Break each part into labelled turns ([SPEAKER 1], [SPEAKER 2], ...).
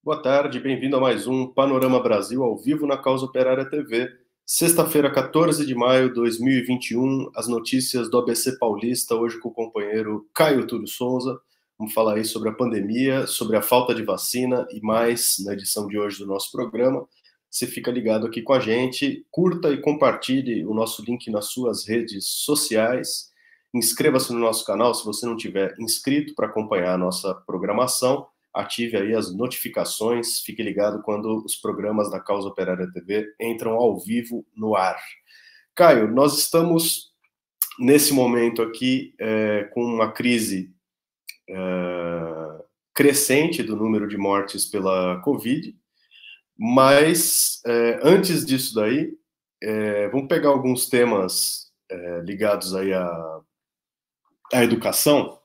[SPEAKER 1] Boa tarde, bem-vindo a mais um Panorama Brasil ao vivo na Causa Operária TV. Sexta-feira, 14 de maio de 2021, as notícias do ABC Paulista, hoje com o companheiro Caio Túlio Souza. Vamos falar aí sobre a pandemia, sobre a falta de vacina e mais na edição de hoje do nosso programa. Você fica ligado aqui com a gente, curta e compartilhe o nosso link nas suas redes sociais. Inscreva-se no nosso canal se você não tiver inscrito para acompanhar a nossa programação. Ative aí as notificações, fique ligado quando os programas da Causa Operária TV entram ao vivo no ar. Caio, nós estamos nesse momento aqui com uma crise crescente do número de mortes pela Covid, mas antes disso daí, vamos pegar alguns temas ligados aí à educação,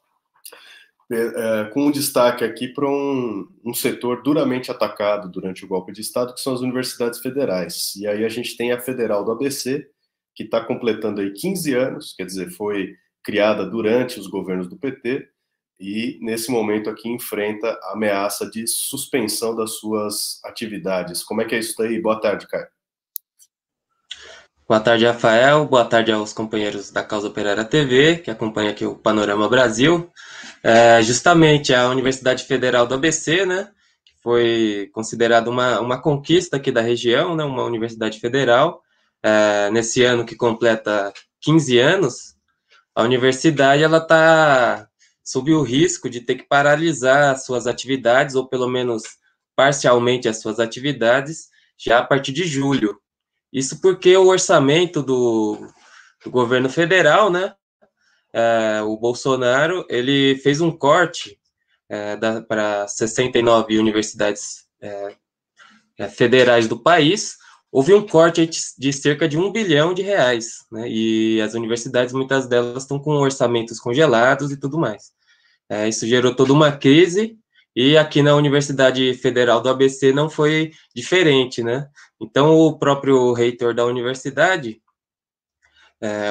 [SPEAKER 1] com um destaque aqui para um setor duramente atacado durante o golpe de Estado, que são as universidades federais. E aí a gente tem a Federal do ABC, que está completando aí 15 anos, quer dizer, foi criada durante os governos do PT, e nesse momento aqui enfrenta a ameaça de suspensão das suas atividades. Como é que é isso daí? Boa tarde, Caio.
[SPEAKER 2] Boa tarde, Rafael. Boa tarde aos companheiros da Causa Operária TV, que acompanha aqui o Panorama Brasil. Justamente a Universidade Federal do ABC, né, que foi considerada uma conquista aqui da região, né, uma universidade federal. Nesse ano que completa 15 anos, a universidade está sob o risco de ter que paralisar suas atividades, ou pelo menos parcialmente as suas atividades, já a partir de julho. Isso porque o orçamento do governo federal, né, o Bolsonaro, ele fez um corte para 69 universidades federais do país. Houve um corte de cerca de R$ 1 bilhão, né, e as universidades, muitas delas, estão com orçamentos congelados e tudo mais. Isso gerou toda uma crise, e aqui na Universidade Federal do ABC não foi diferente, né? Então, o próprio reitor da universidade,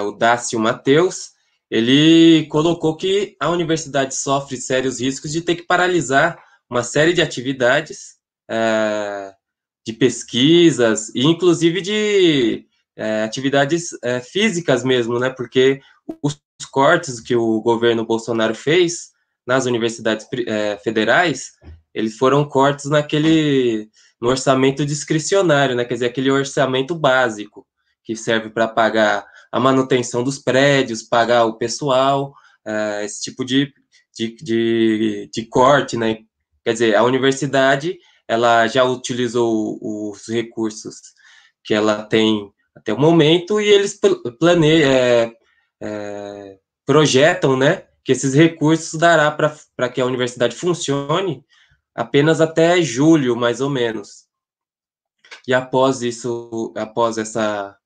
[SPEAKER 2] o Dácio Mateus, ele colocou que a universidade sofre sérios riscos de ter que paralisar uma série de atividades, de pesquisas, e inclusive de atividades físicas mesmo, né? Porque os cortes que o governo Bolsonaro fez nas universidades federais, eles foram cortes no orçamento discricionário, né? Quer dizer, aquele orçamento básico que serve para pagar a manutenção dos prédios, pagar o pessoal, esse tipo de corte, né? Quer dizer, a universidade, ela já utilizou os recursos que ela tem até o momento, e eles projetam, né, que esses recursos dará para que a universidade funcione apenas até julho, mais ou menos. E após isso, após essa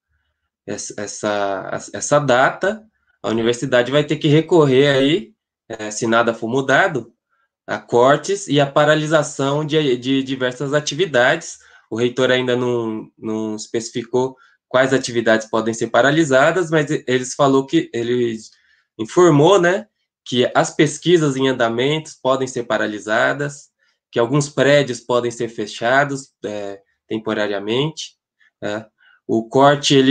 [SPEAKER 2] data, a universidade vai ter que recorrer aí, se nada for mudado, a cortes e a paralisação de diversas atividades. O reitor ainda não especificou quais atividades podem ser paralisadas, mas ele informou, né, que as pesquisas em andamentos podem ser paralisadas, que alguns prédios podem ser fechados temporariamente. O corte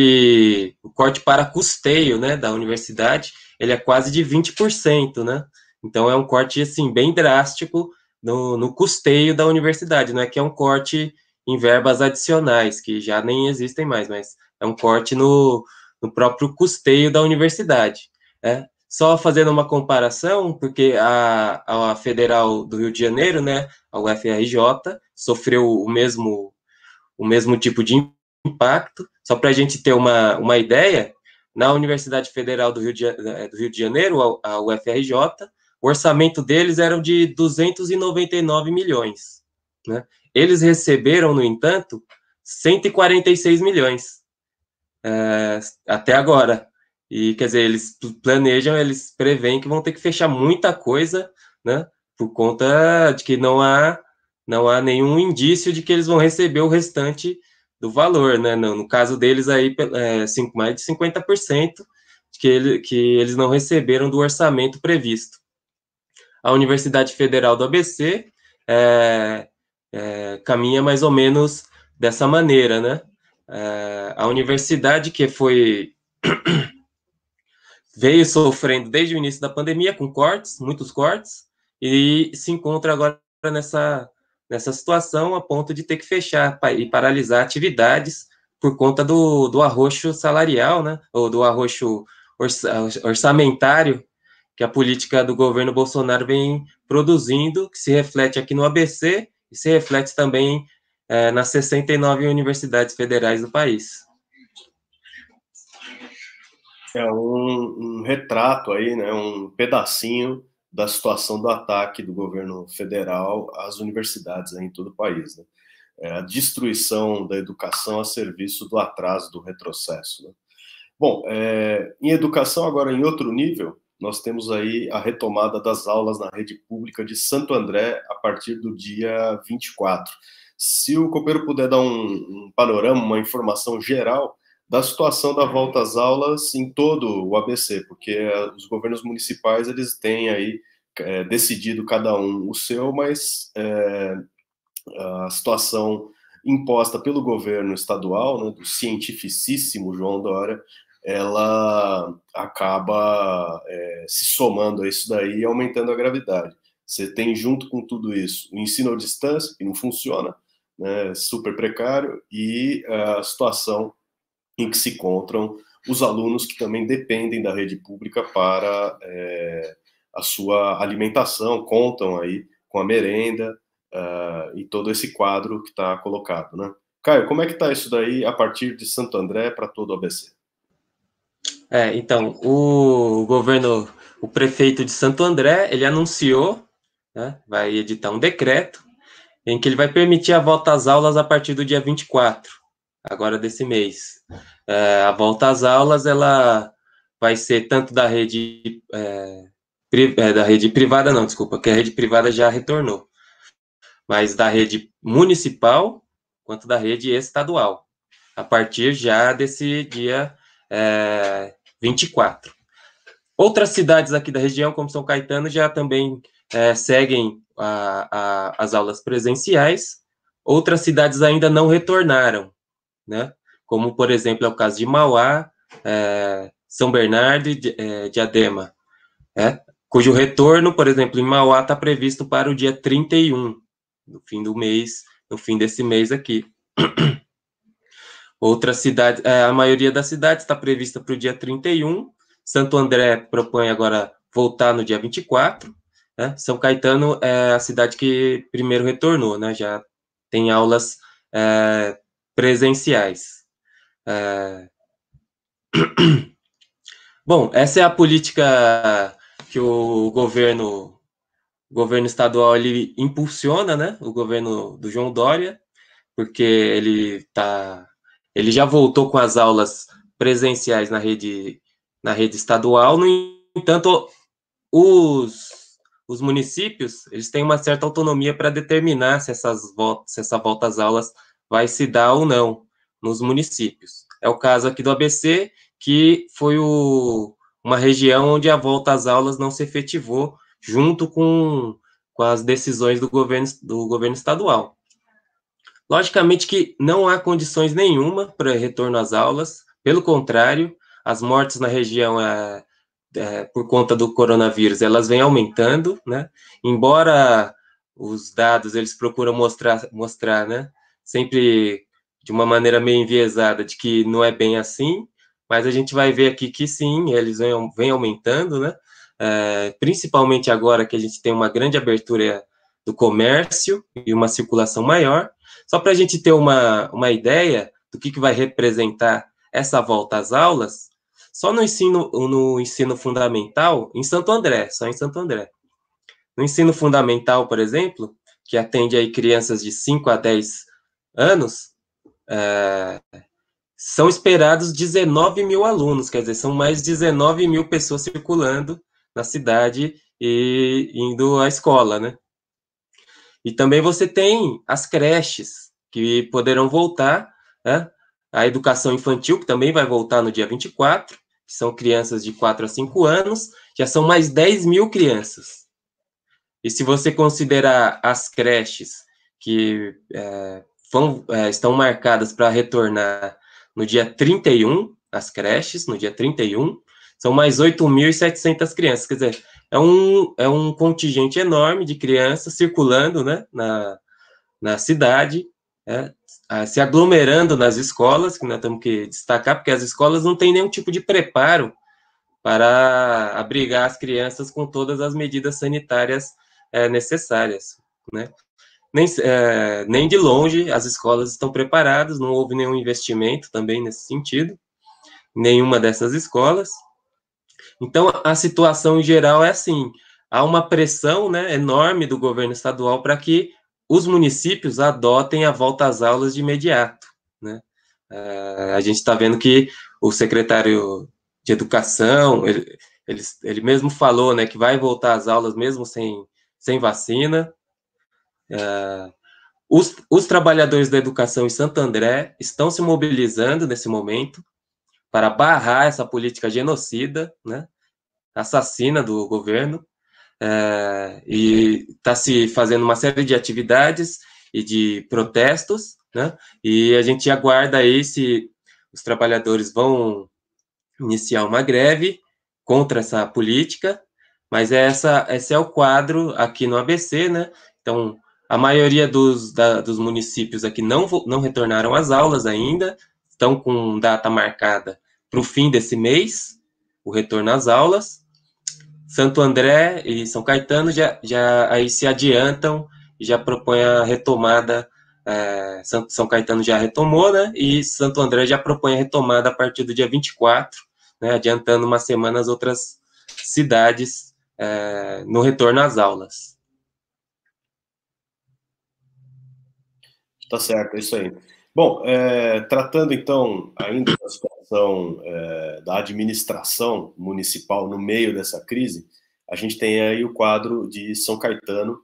[SPEAKER 2] para custeio, né, da universidade, ele é quase de 20%, né? Então é um corte assim bem drástico no custeio da universidade, não é que é um corte em verbas adicionais, que já nem existem mais, mas é um corte no próprio custeio da universidade. Só fazendo uma comparação, porque a Federal do Rio de Janeiro, né, a UFRJ, sofreu o mesmo tipo de impacto. Só para a gente ter uma ideia, na Universidade Federal do Rio de Janeiro, a UFRJ, o orçamento deles era de 299 milhões. Né? Eles receberam, no entanto, 146 milhões até agora. E, quer dizer, eles planejam, eles preveem que vão ter que fechar muita coisa, né? Por conta de que não há nenhum indício de que eles vão receber o restante do valor, né? No caso deles aí, mais de 50% que eles não receberam do orçamento previsto. A Universidade Federal do ABC caminha mais ou menos dessa maneira, né? A universidade que veio sofrendo desde o início da pandemia com cortes, muitos cortes, e se encontra agora nessa situação a ponto de ter que fechar e paralisar atividades por conta do arroxo salarial, né? Ou do arroxo orçamentário que a política do governo Bolsonaro vem produzindo, que se reflete aqui no ABC e se reflete também nas 69 universidades federais do país.
[SPEAKER 1] É um retrato aí, né, um pedacinho da situação do ataque do governo federal às universidades aí em todo o país, né? A destruição da educação a serviço do atraso, do retrocesso, né? Bom, em educação, agora em outro nível, nós temos aí a retomada das aulas na rede pública de Santo André a partir do dia 24. Se o copeiro puder dar um panorama, uma informação geral da situação da volta às aulas em todo o ABC, porque os governos municipais eles têm aí decidido cada um o seu, mas a situação imposta pelo governo estadual, né, do cientificíssimo João Dória, ela acaba se somando a isso daí e aumentando a gravidade. Você tem junto com tudo isso o ensino à distância, que não funciona, né, super precário, e a situação em que se encontram os alunos que também dependem da rede pública para a sua alimentação, contam aí com a merenda e todo esse quadro que está colocado, né? Caio, como é que está isso daí a partir de Santo André para todo o ABC?
[SPEAKER 2] Então, o prefeito de Santo André, ele anunciou, né, vai editar um decreto em que ele vai permitir a volta às aulas a partir do dia 24, agora desse mês. A volta às aulas, ela vai ser tanto da rede privada, não, desculpa, que a rede privada já retornou, mas da rede municipal quanto da rede estadual, a partir já desse dia 24. Outras cidades aqui da região, como São Caetano, já também seguem as aulas presenciais. Outras cidades ainda não retornaram, né? Como, por exemplo, é o caso de Mauá, São Bernardo e Diadema, cujo retorno, por exemplo, em Mauá está previsto para o dia 31, no fim do mês, no fim desse mês aqui. Outras cidades, a maioria das cidades está prevista para o dia 31. Santo André propõe agora voltar no dia 24. Né? São Caetano é a cidade que primeiro retornou, né? Já tem aulas presenciais. Bom, essa é a política que o governo estadual ele impulsiona, né? O governo do João Dória, porque ele já voltou com as aulas presenciais na rede estadual. No entanto, os municípios eles têm uma certa autonomia para determinar se essa volta às aulas vai se dar ou não nos municípios. É o caso aqui do ABC, que foi uma região onde a volta às aulas não se efetivou junto com as decisões do governo estadual. Logicamente que não há condições nenhuma para retorno às aulas, pelo contrário, as mortes na região por conta do coronavírus, elas vêm aumentando, né? Embora os dados, eles procuram mostrar, né? Sempre de uma maneira meio enviesada, de que não é bem assim, mas a gente vai ver aqui que sim, eles vêm aumentando, né? Principalmente agora que a gente tem uma grande abertura do comércio e uma circulação maior. Só para a gente ter uma ideia do que vai representar essa volta às aulas, só no ensino fundamental, em Santo André, só em Santo André. No ensino fundamental, por exemplo, que atende aí crianças de 5 a 10 anos, são esperados 19 mil alunos, quer dizer, são mais 19 mil pessoas circulando na cidade e indo à escola, né? E também você tem as creches, que poderão voltar, né? A educação infantil, que também vai voltar no dia 24, que são crianças de 4 a 5 anos, já são mais 10 mil crianças. E se você considerar as creches que estão marcadas para retornar no dia 31, as creches, no dia 31, são mais 8.700 crianças, quer dizer, é um contingente enorme de crianças circulando, né, na cidade, se aglomerando nas escolas, que nós temos que destacar, porque as escolas não têm nenhum tipo de preparo para abrigar as crianças com todas as medidas sanitárias necessárias, né? Nem de longe as escolas estão preparadas, não houve nenhum investimento também nesse sentido, nenhuma dessas escolas. Então, a situação em geral é assim, há uma pressão, né, enorme do governo estadual para que os municípios adotem a volta às aulas de imediato, né? A gente está vendo que o secretário de Educação, ele mesmo falou, né, que vai voltar às aulas mesmo sem vacina. Os trabalhadores da educação em Santo André estão se mobilizando nesse momento para barrar essa política genocida, né, assassina do governo, e está se fazendo uma série de atividades e de protestos, né, e a gente aguarda aí se os trabalhadores vão iniciar uma greve contra essa política, mas esse é o quadro aqui no ABC, né? Então, a maioria dos municípios aqui não retornaram às aulas ainda, estão com data marcada para o fim desse mês, o retorno às aulas. Santo André e São Caetano já aí se adiantam e já propõem a retomada. São Caetano já retomou, né? E Santo André já propõe a retomada a partir do dia 24, né? Adiantando uma semana as outras cidades no retorno às aulas.
[SPEAKER 1] Tá certo, é isso aí. Bom, tratando então ainda da situação da administração municipal no meio dessa crise, a gente tem aí o quadro de São Caetano,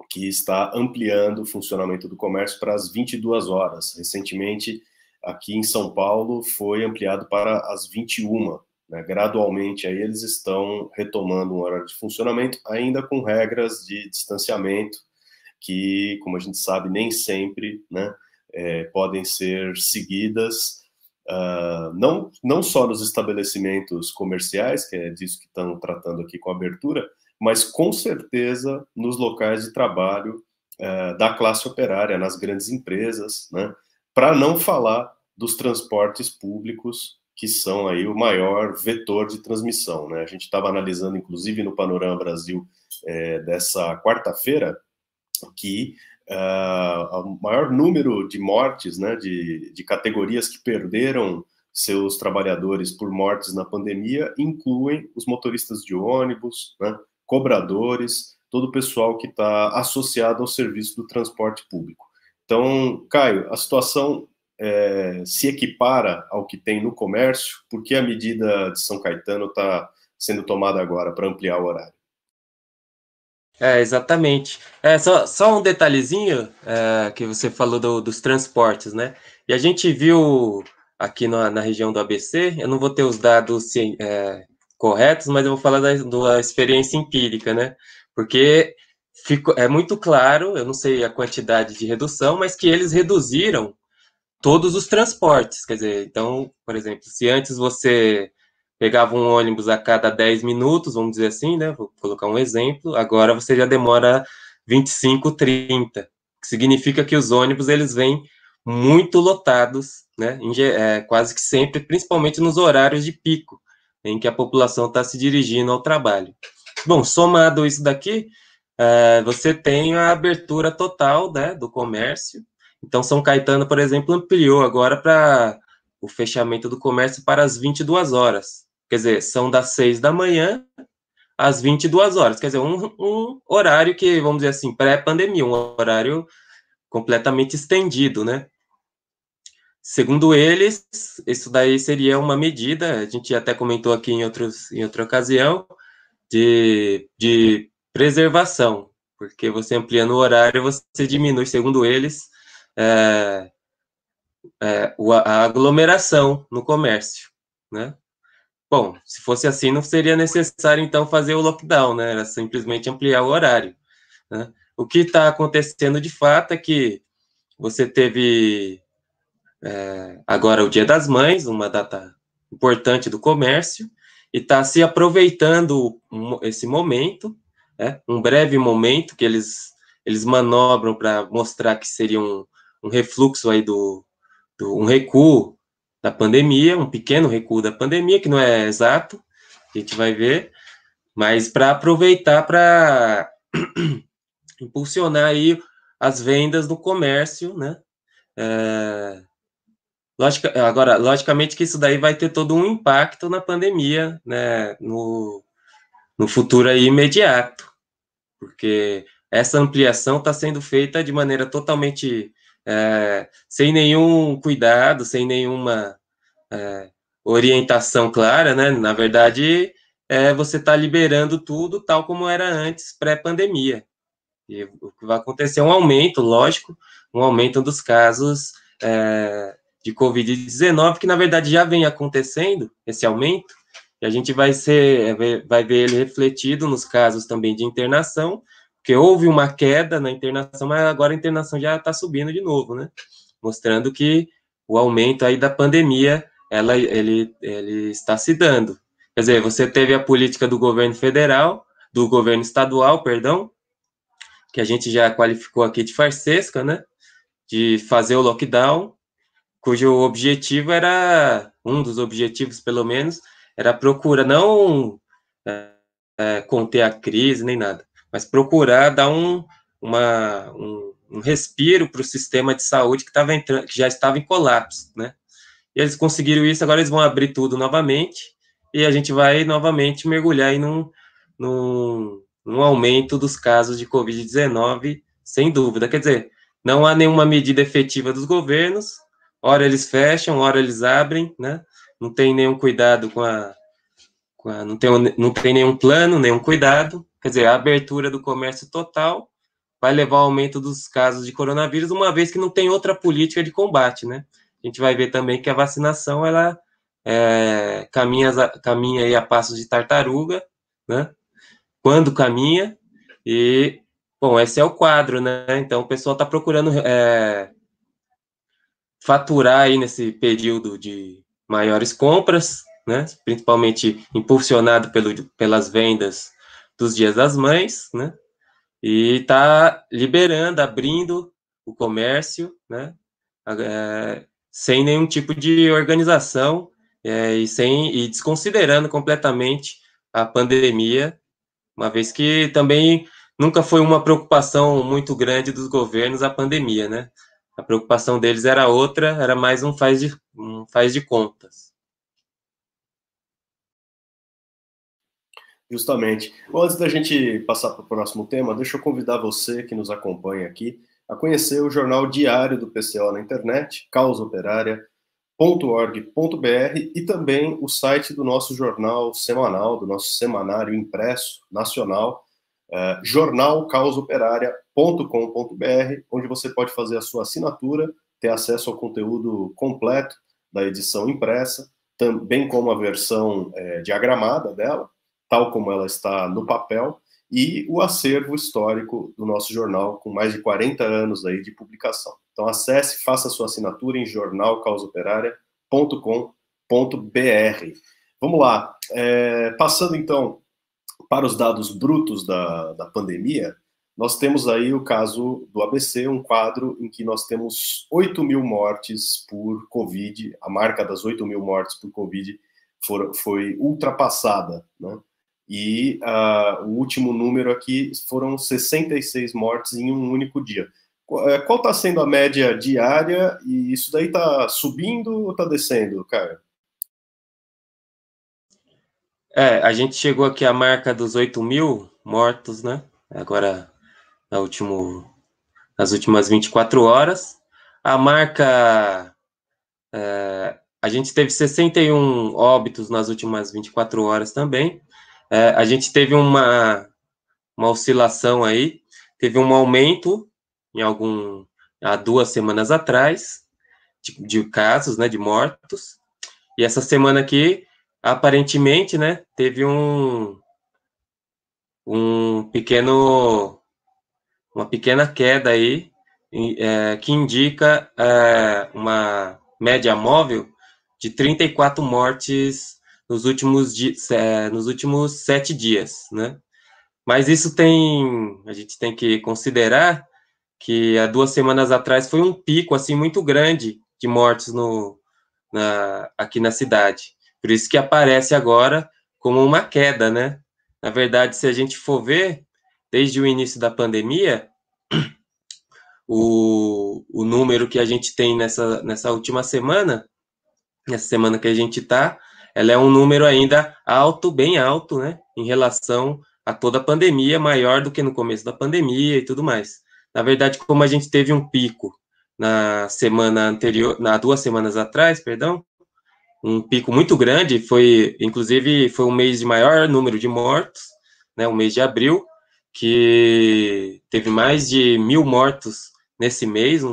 [SPEAKER 1] que está ampliando o funcionamento do comércio para as 22 horas. Recentemente, aqui em São Paulo, foi ampliado para as 21, né? Gradualmente, aí eles estão retomando um horário de funcionamento, ainda com regras de distanciamento, que, como a gente sabe, nem sempre, né, podem ser seguidas, não só nos estabelecimentos comerciais, que é disso que estão tratando aqui com a abertura, mas com certeza nos locais de trabalho da classe operária, nas grandes empresas, né, para não falar dos transportes públicos, que são aí o maior vetor de transmissão, né? A gente estava analisando, inclusive, no Panorama Brasil dessa quarta-feira, que o maior número de mortes, né, de categorias que perderam seus trabalhadores por mortes na pandemia, incluem os motoristas de ônibus, né, cobradores, todo o pessoal que está associado ao serviço do transporte público. Então, Caio, a situação se equipara ao que tem no comércio, porque a medida de São Caetano está sendo tomada agora para ampliar o horário?
[SPEAKER 2] Exatamente. Só um detalhezinho que você falou dos transportes, né? E a gente viu aqui na região do ABC, eu não vou ter os dados corretos, mas eu vou falar da experiência empírica, né? Porque é muito claro, eu não sei a quantidade de redução, mas que eles reduziram todos os transportes. Quer dizer, então, por exemplo, se antes você pegava um ônibus a cada 10 minutos, vamos dizer assim, né? Vou colocar um exemplo, agora você já demora 25, 30, que significa que os ônibus eles vêm muito lotados, né? Quase que sempre, principalmente nos horários de pico, em que a população está se dirigindo ao trabalho. Bom, somado isso daqui, você tem a abertura total, né, do comércio. Então, São Caetano, por exemplo, ampliou agora para o fechamento do comércio para as 22 horas. Quer dizer, são das 6 da manhã às 22 horas. Quer dizer, um horário que, vamos dizer assim, pré-pandemia, um horário completamente estendido, né? Segundo eles, isso daí seria uma medida, a gente até comentou aqui em outra ocasião, de preservação, porque você ampliando o horário, você diminui, segundo eles, a aglomeração no comércio, né? Bom, se fosse assim, não seria necessário, então, fazer o lockdown, né? Era simplesmente ampliar o horário, né? o que está acontecendo de fato é que você teve agora o Dia das Mães, uma data importante do comércio, e está se aproveitando esse momento, né, um breve momento que eles manobram para mostrar que seria um refluxo aí um recuo da pandemia, um pequeno recuo da pandemia, que não é exato, a gente vai ver, mas para aproveitar para impulsionar aí as vendas no comércio, né? Agora, logicamente que isso daí vai ter todo um impacto na pandemia, né? No futuro aí imediato, porque essa ampliação está sendo feita de maneira totalmente sem nenhum cuidado, sem nenhuma orientação clara, né? Na verdade, você está liberando tudo tal como era antes, pré-pandemia. E o que vai acontecer é um aumento, lógico, um aumento dos casos de Covid-19, que na verdade já vem acontecendo, esse aumento, e a gente vai ver ele refletido nos casos também de internação, porque houve uma queda na internação, mas agora a internação já está subindo de novo, né? Mostrando que o aumento aí da pandemia, ele está se dando. Quer dizer, você teve a política do governo federal, do governo estadual, perdão, que a gente já qualificou aqui de farsesca, né? De fazer o lockdown, cujo objetivo era, um dos objetivos, pelo menos, era procurar não conter a crise nem nada, mas procurar dar um respiro para o sistema de saúde que já estava em colapso, né? E eles conseguiram isso, agora eles vão abrir tudo novamente e a gente vai novamente mergulhar aí num aumento dos casos de Covid-19, sem dúvida. Quer dizer, não há nenhuma medida efetiva dos governos, ora eles fecham, ora eles abrem, né? Não tem nenhum cuidado não tem nenhum plano, nenhum cuidado. Quer dizer, a abertura do comércio total vai levar ao aumento dos casos de coronavírus, uma vez que não tem outra política de combate, né? A gente vai ver também que a vacinação, ela caminha aí a passos de tartaruga, né? Quando caminha, e, bom, esse é o quadro, né? Então, o pessoal está procurando faturar aí nesse período de maiores compras, né? Principalmente impulsionado pelas vendas dos Dias das Mães, né? E está liberando, abrindo o comércio, né? Sem nenhum tipo de organização e desconsiderando completamente a pandemia, uma vez que também nunca foi uma preocupação muito grande dos governos a pandemia, né? A preocupação deles era outra, era mais um faz de contas.
[SPEAKER 1] Justamente. Bom, antes da gente passar para o próximo tema, deixa eu convidar você que nos acompanha aqui a conhecer o jornal diário do PCO na internet, causaoperária.org.br, e também o site do nosso jornal semanal, do nosso semanário impresso nacional, jornalcausaoperária.com.br, onde você pode fazer a sua assinatura, ter acesso ao conteúdo completo da edição impressa, bem como a versão diagramada dela, tal como ela está no papel, e o acervo histórico do nosso jornal, com mais de 40 anos aí de publicação. Então acesse, faça a sua assinatura em jornalcausaoperária.com.br. Vamos lá, passando então para os dados brutos da pandemia, nós temos aí o caso do ABC, um quadro em que nós temos 8 mil mortes por Covid, a marca das 8 mil mortes por Covid foi ultrapassada, né? E o último número aqui foram 66 mortes em um único dia. Qual está sendo a média diária? E isso daí está subindo ou está descendo, cara?
[SPEAKER 2] A gente chegou aqui à marca dos 8 mil mortos, né? Agora, nas últimas 24 horas. A marca... a gente teve 61 óbitos nas últimas 24 horas também. A gente teve uma oscilação aí, teve um aumento há 2 semanas atrás de casos, né, de mortos, e essa semana aqui, aparentemente, né, teve um pequeno uma pequena queda aí, que indica uma média móvel de 34 mortes nos últimos 7 dias, né? Mas isso a gente tem que considerar que há 2 semanas atrás foi um pico assim muito grande de mortes aqui na cidade. Por isso que aparece agora como uma queda, né? Na verdade, se a gente for ver, desde o início da pandemia, o número que a gente tem nessa última semana, nessa semana que a gente está, ela é um número ainda alto, bem alto, né? Em relação a toda a pandemia, maior do que no começo da pandemia e tudo mais. Na verdade, como a gente teve um pico na semana anterior, 2 semanas atrás, perdão, um pico muito grande, inclusive foi um mês de maior número de mortos, né, o mês de abril, que teve mais de 1.000 mortos nesse mês,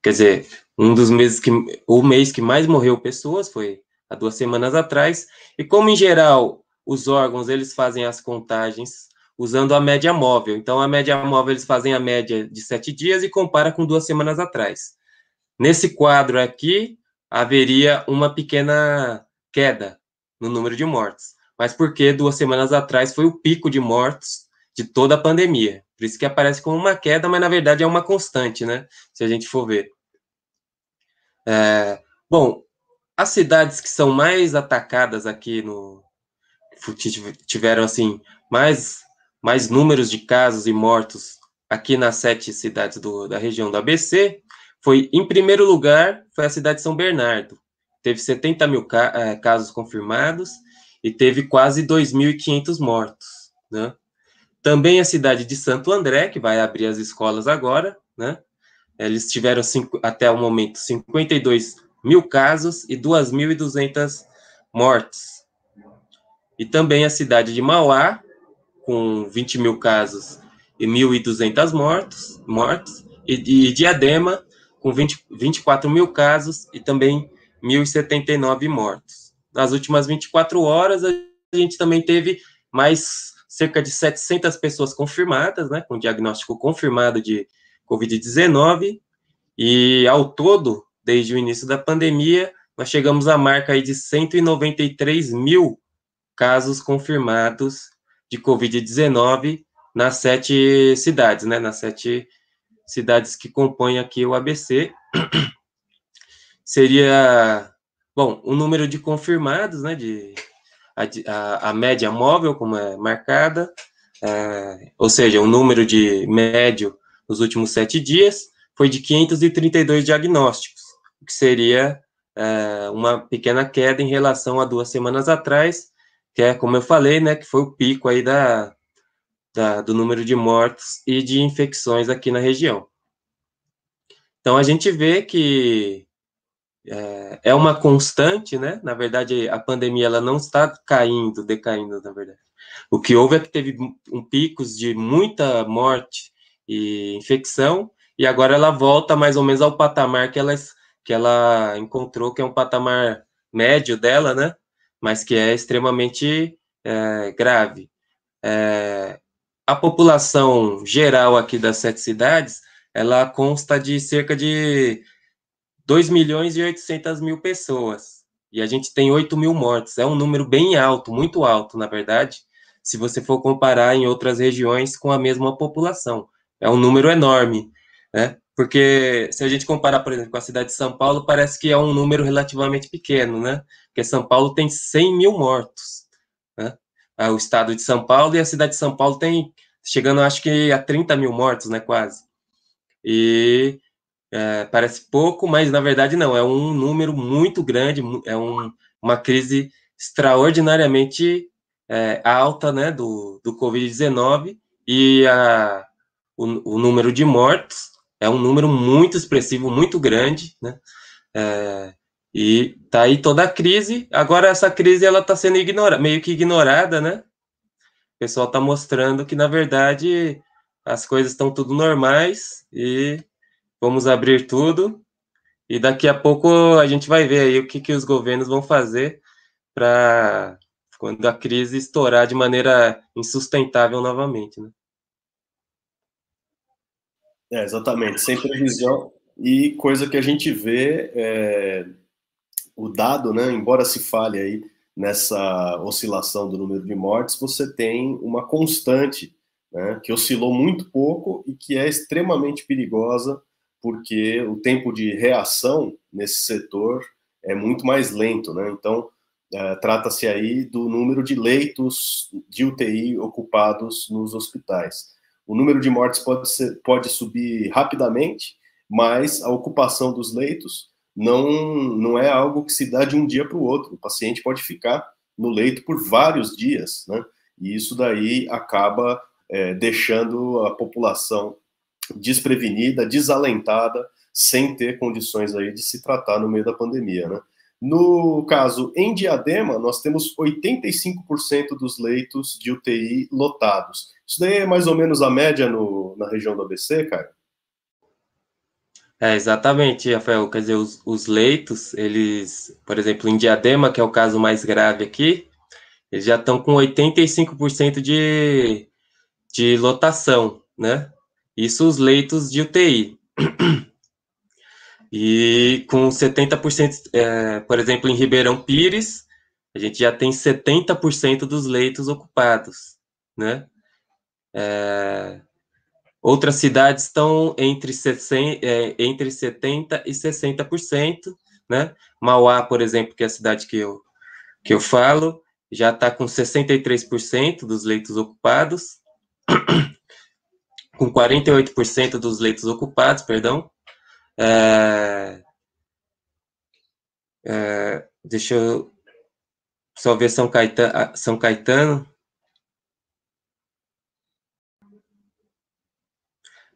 [SPEAKER 2] quer dizer, o mês que mais morreu pessoas foi há 2 semanas atrás, e como em geral os órgãos eles fazem as contagens usando a média móvel, então a média móvel eles fazem a média de 7 dias e compara com 2 semanas atrás. Nesse quadro aqui, haveria uma pequena queda no número de mortes. Mas porque 2 semanas atrás foi o pico de mortes de toda a pandemia. Por isso que aparece como uma queda, mas na verdade é uma constante, né? Se a gente for ver. Bom, as cidades que são mais atacadas aqui tiveram assim mais números de casos e mortos aqui nas 7 cidades da região do ABC, em primeiro lugar, foi a cidade de São Bernardo. Teve 70 mil casos confirmados e teve quase 2.500 mortos, né? Também a cidade de Santo André, que vai abrir as escolas agora, né? Eles tiveram, até o momento, 52 mil casos e 2.200 mortes. E também a cidade de Mauá, com 20 mil casos e 1.200 mortos, e Diadema, com 24 mil casos e também 1.079 mortos. Nas últimas 24 horas, a gente também teve mais cerca de 700 pessoas confirmadas, né, com diagnóstico confirmado de Covid-19, e ao todo, desde o início da pandemia, nós chegamos à marca aí de 193 mil casos confirmados de Covid-19 nas 7 cidades, né? Nas 7 cidades que compõem aqui o ABC. Seria, bom, o número de confirmados, né? A média móvel, como é marcada, ou seja, o número de médio nos últimos 7 dias, foi de 532 diagnósticos, o que seria uma pequena queda em relação a 2 semanas atrás, que é, como eu falei, né, que foi o pico aí do número de mortes e de infecções aqui na região. Então, a gente vê que é uma constante, né? Na verdade, a pandemia ela não está decaindo, na verdade. O que houve é que teve picos de muita morte e infecção, e agora ela volta mais ou menos ao patamar que ela encontrou, que é um patamar médio dela, né? Mas que é extremamente grave. A população geral aqui das 7 cidades, ela consta de cerca de 2.800.000 pessoas. E a gente tem 8.000 mortes. É um número bem alto, muito alto, na verdade, se você for comparar em outras regiões com a mesma população. É um número enorme, né? Porque se a gente comparar, por exemplo, com a cidade de São Paulo, parece que é um número relativamente pequeno, né? Porque São Paulo tem 100 mil mortos, né? O estado de São Paulo e a cidade de São Paulo tem chegando, acho que, a 30 mil mortos, né? Quase. E parece pouco, mas na verdade não, é um número muito grande, uma crise extraordinariamente alta, né, do Covid-19, e o número de mortos é um número muito expressivo, muito grande, né, e tá aí toda a crise. Agora essa crise ela está sendo meio que ignorada, né, o pessoal está mostrando que na verdade as coisas estão tudo normais e vamos abrir tudo, e daqui a pouco a gente vai ver aí o que os governos vão fazer para quando a crise estourar de maneira insustentável novamente, né?
[SPEAKER 1] Exatamente, sem previsão. E coisa que a gente vê, o dado, né, embora se fale aí nessa oscilação do número de mortes, você tem uma constante, né, que oscilou muito pouco e que é extremamente perigosa, porque o tempo de reação nesse setor é muito mais lento, né? Então, trata-se aí do número de leitos de UTI ocupados nos hospitais. O número de mortes pode subir rapidamente, mas a ocupação dos leitos não é algo que se dá de um dia para o outro. O paciente pode ficar no leito por vários dias, né? E isso daí acaba deixando a população desprevenida, desalentada, sem ter condições aí de se tratar no meio da pandemia, né? No caso, em Diadema, nós temos 85% dos leitos de UTI lotados. Isso daí é mais ou menos a média na região do ABC, cara?
[SPEAKER 2] Exatamente, Rafael. Quer dizer, os leitos, eles, por exemplo, em Diadema, que é o caso mais grave aqui, eles já estão com 85% de lotação, né? Isso os leitos de UTI. E com 70%, por exemplo, em Ribeirão Pires, a gente já tem 70% dos leitos ocupados, né? Outras cidades estão entre 70% e 60%, né? Mauá, por exemplo, que é a cidade que eu falo, já está com 63% dos leitos ocupados, com 48% dos leitos ocupados, perdão. Deixa eu só ver São Caetano.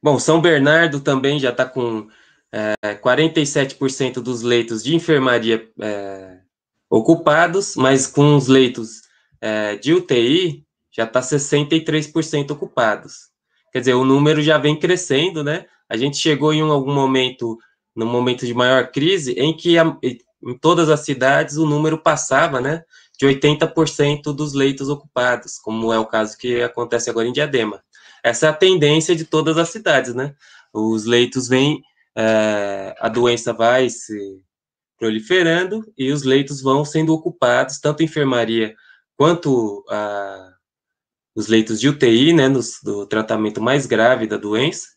[SPEAKER 2] Bom, São Bernardo também já está com 47% dos leitos de enfermaria ocupados, mas com os leitos de UTI já está 63% ocupados. Quer dizer, o número já vem crescendo, né? A gente chegou em algum momento, num momento de maior crise, em que em todas as cidades o número passava, né, de 80% dos leitos ocupados, como é o caso que acontece agora em Diadema. Essa é a tendência de todas as cidades, né? Os leitos vêm, a doença vai se proliferando e os leitos vão sendo ocupados, tanto a enfermaria quanto os leitos de UTI, né, do tratamento mais grave da doença,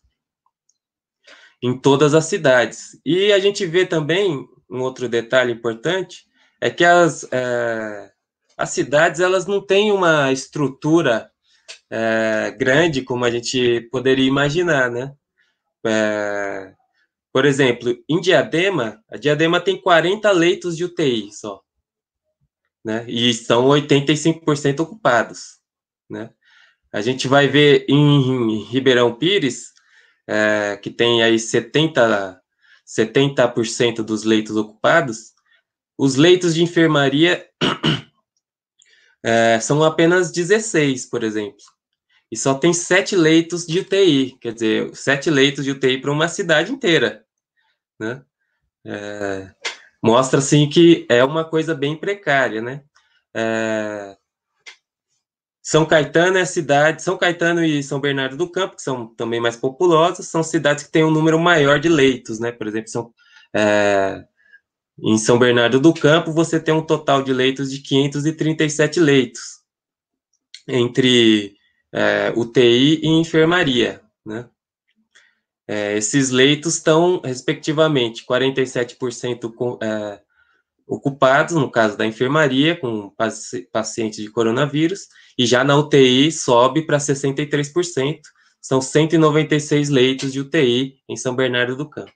[SPEAKER 2] em todas as cidades. E a gente vê também, um outro detalhe importante, é que as cidades elas não têm uma estrutura grande como a gente poderia imaginar, né? Por exemplo, em Diadema, a Diadema tem 40 leitos de UTI só, né? E são 85% ocupados, né? A gente vai ver em Ribeirão Pires, que tem aí 70% dos leitos ocupados, os leitos de enfermaria são apenas 16, por exemplo. E só tem 7 leitos de UTI, quer dizer, 7 leitos de UTI para uma cidade inteira, né? Mostra, assim, que é uma coisa bem precária, né? São Caetano é a cidade, São Caetano e São Bernardo do Campo, que são também mais populosas, são cidades que têm um número maior de leitos, né? Por exemplo, em São Bernardo do Campo, você tem um total de leitos de 537 leitos, entre UTI e enfermaria, né? Esses leitos estão, respectivamente, 47% ocupados, no caso da enfermaria, com pacientes de coronavírus, e já na UTI sobe para 63%, são 196 leitos de UTI em São Bernardo do Campo.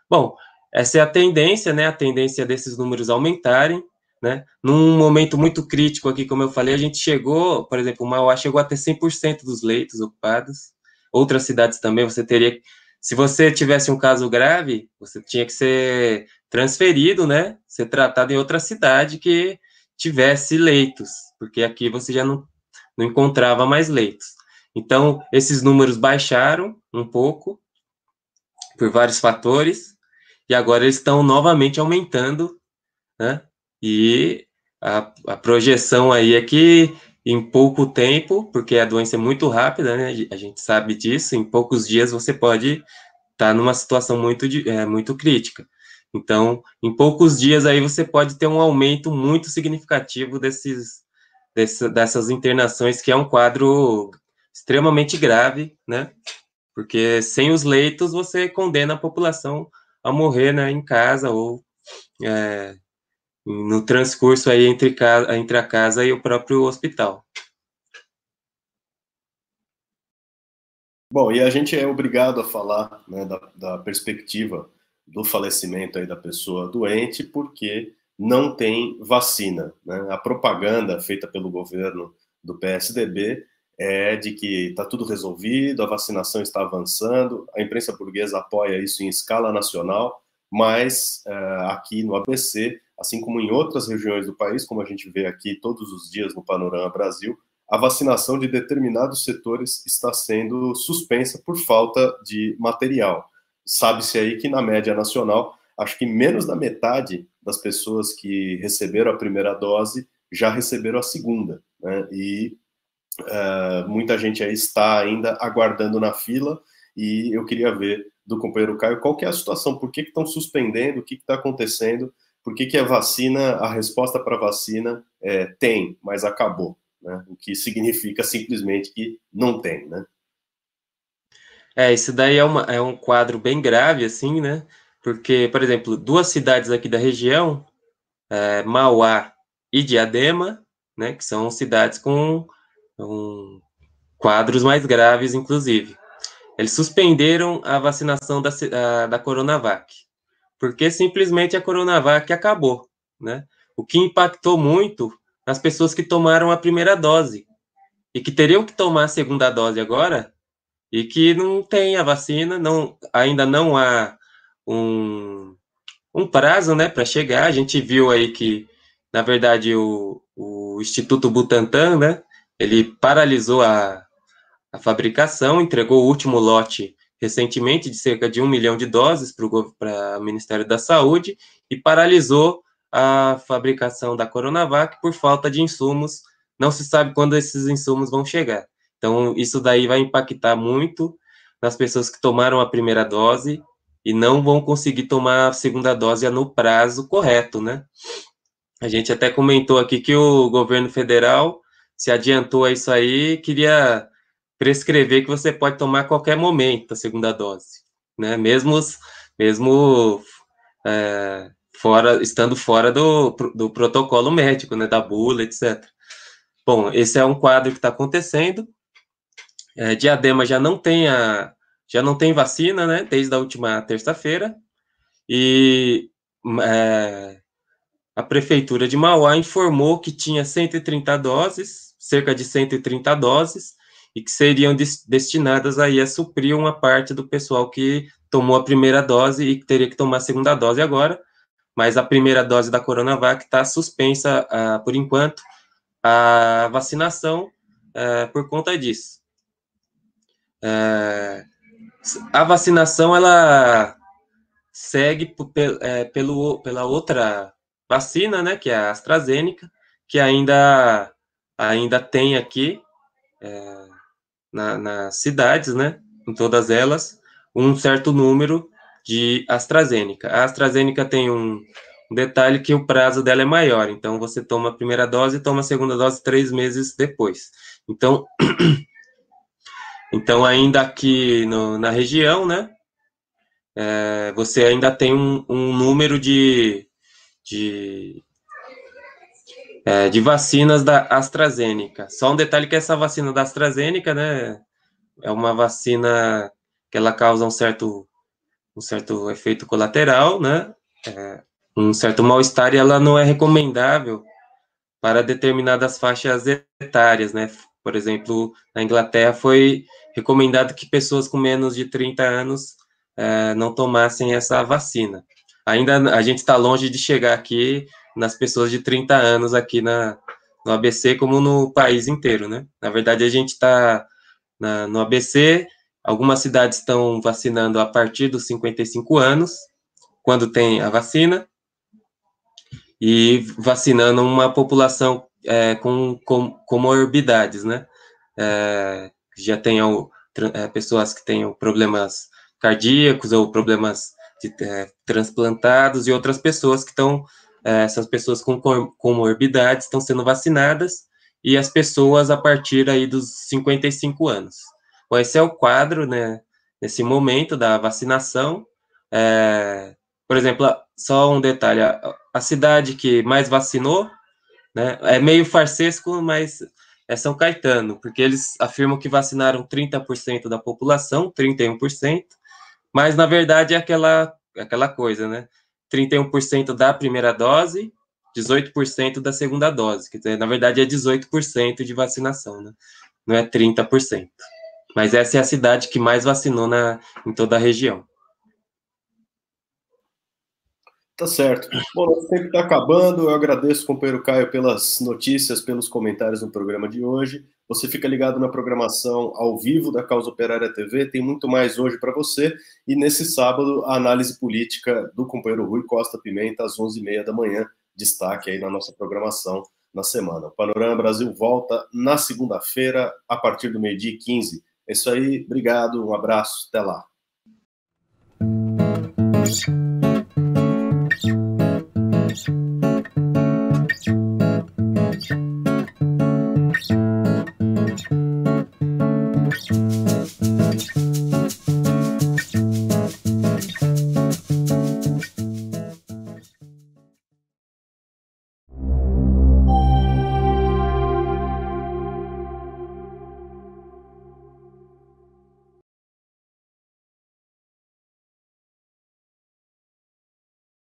[SPEAKER 2] Bom, essa é a tendência, né? A tendência desses números aumentarem, né? Num momento muito crítico aqui, como eu falei, a gente chegou, por exemplo, o Mauá chegou a ter 100% dos leitos ocupados. Outras cidades também, você teria, se você tivesse um caso grave, você tinha que ser transferido, né? Ser tratado em outra cidade que tivesse leitos, porque aqui você já não encontrava mais leitos. Então, esses números baixaram um pouco por vários fatores, e agora eles estão novamente aumentando, né? E a projeção aí é que em pouco tempo, porque a doença é muito rápida, né? A gente sabe disso, em poucos dias você pode estar numa situação muito crítica. Então, em poucos dias aí você pode ter um aumento muito significativo dessas internações, que é um quadro extremamente grave, né? Porque sem os leitos você condena a população a morrer, né, em casa ou no transcurso aí entre a casa e o próprio hospital.
[SPEAKER 1] Bom, e a gente é obrigado a falar, né, da perspectiva do falecimento aí da pessoa doente, porque não tem vacina, né? A propaganda feita pelo governo do PSDB é de que está tudo resolvido, a vacinação está avançando, a imprensa burguesa apoia isso em escala nacional, mas aqui no ABC, assim como em outras regiões do país, como a gente vê aqui todos os dias no Panorama Brasil, a vacinação de determinados setores está sendo suspensa por falta de material. Sabe-se aí que, na média nacional, acho que menos da metade das pessoas que receberam a primeira dose já receberam a segunda, né? E muita gente aí está ainda aguardando na fila, e eu queria ver do companheiro Caio qual que é a situação, por que estão suspendendo, o que está acontecendo, por que a vacina, a resposta para a vacina tem, mas acabou. Né? O que significa simplesmente que não tem, né?
[SPEAKER 2] Isso daí é um quadro bem grave, assim, né? Porque, por exemplo, duas cidades aqui da região, Mauá e Diadema, né? Que são cidades com quadros mais graves, inclusive. Eles suspenderam a vacinação da Coronavac, porque simplesmente a Coronavac acabou, né? O que impactou muito nas pessoas que tomaram a primeira dose e que teriam que tomar a segunda dose agora e que não tem a vacina, ainda não há um prazo, né, para chegar. A gente viu aí que, na verdade, o Instituto Butantan, né, ele paralisou a fabricação, entregou o último lote recentemente de cerca de 1 milhão de doses para o Ministério da Saúde e paralisou a fabricação da Coronavac por falta de insumos. Não se sabe quando esses insumos vão chegar. Então, isso daí vai impactar muito nas pessoas que tomaram a primeira dose e não vão conseguir tomar a segunda dose no prazo correto, né? A gente até comentou aqui que o governo federal se adiantou a isso aí, queria prescrever que você pode tomar a qualquer momento a segunda dose, né? Mesmo estando fora do protocolo médico, né? Da bula, etc. Bom, esse é um quadro que está acontecendo. Diadema já não tem vacina, né? Desde a última terça-feira. E a prefeitura de Mauá informou que tinha 130 doses, cerca de 130 doses, e que seriam destinadas aí a suprir uma parte do pessoal que tomou a primeira dose e que teria que tomar a segunda dose agora, mas a primeira dose da Coronavac está suspensa por enquanto, a vacinação por conta disso. A vacinação, ela segue pela outra vacina, né, que é a AstraZeneca, que ainda tem aqui nas cidades, né, em todas elas, um certo número de AstraZeneca. A AstraZeneca tem um detalhe que o prazo dela é maior, então você toma a primeira dose e toma a segunda dose 3 meses depois. Então ainda aqui na região, né, você ainda tem um número de vacinas da AstraZeneca. Só um detalhe que essa vacina da AstraZeneca, né, é uma vacina que ela causa um certo efeito colateral, né, um certo mal-estar, e ela não é recomendável para determinadas faixas etárias, né. Por exemplo, na Inglaterra foi recomendado que pessoas com menos de 30 anos não tomassem essa vacina. Ainda a gente está longe de chegar aqui nas pessoas de 30 anos aqui no ABC, como no país inteiro, né? Na verdade, a gente está no ABC, algumas cidades estão vacinando a partir dos 55 anos, quando tem a vacina, e vacinando uma população com comorbidades, né? Já tenham pessoas que tenham problemas cardíacos ou problemas de transplantados, e outras pessoas que estão, essas pessoas com comorbidades estão sendo vacinadas, e as pessoas a partir aí dos 55 anos. Bom, esse é o quadro, né, nesse momento da vacinação. Por exemplo, só um detalhe, a cidade que mais vacinou, né, é meio farsesco, mas é São Caetano, porque eles afirmam que vacinaram 30% da população, 31%, mas na verdade é aquela coisa, né? 31% da primeira dose, 18% da segunda dose, que na verdade é 18% de vacinação, né? Não é 30%. Mas essa é a cidade que mais vacinou em toda a região.
[SPEAKER 1] Tá certo. Bom, nosso tempo está acabando. Eu agradeço, companheiro Caio, pelas notícias, pelos comentários no programa de hoje. Você fica ligado na programação ao vivo da Causa Operária TV. Tem muito mais hoje para você. E nesse sábado, a análise política do companheiro Rui Costa Pimenta, às 11h30 da manhã. Destaque aí na nossa programação na semana. O Panorama Brasil volta na segunda-feira, a partir do 12h15. É isso aí. Obrigado, um abraço. Até lá.